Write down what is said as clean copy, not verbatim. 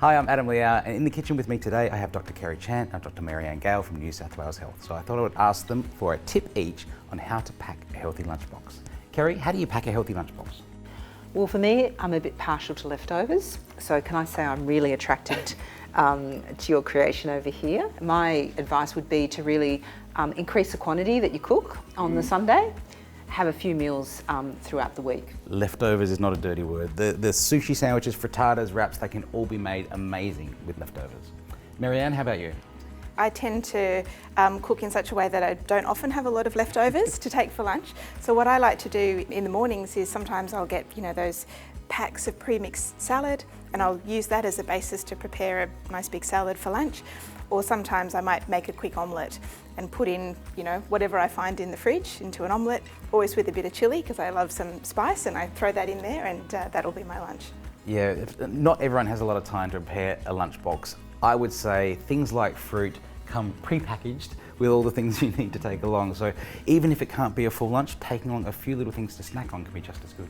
Hi, I'm Adam Liaw, and in the kitchen with me today I have Dr. Kerry Chant and Dr. Marianne Gale from New South Wales Health. So I thought I would ask them for a tip each on how to pack a healthy lunchbox. Kerry, how do you pack a healthy lunchbox? Well, for me, I'm a bit partial to leftovers. So can I say I'm really attracted to your creation over here. My advice would be to really increase the quantity that you cook on the Sunday. Have a few meals throughout the week. Leftovers is not a dirty word. The sushi sandwiches, frittatas, wraps, they can all be made amazing with leftovers. Marianne, how about you? I tend to cook in such a way that I don't often have a lot of leftovers to take for lunch. So what I like to do in the mornings is sometimes I'll get, those packs of pre-mixed salad, and I'll use that as a basis to prepare a nice big salad for lunch. Or sometimes I might make a quick omelette and put in, whatever I find in the fridge into an omelette, always with a bit of chilli because I love some spice, and I throw that in there, and that'll be my lunch. Yeah, not everyone has a lot of time to prepare a lunchbox. I would say things like fruit come pre-packaged with all the things you need to take along. So even if it can't be a full lunch, taking along a few little things to snack on can be just as good.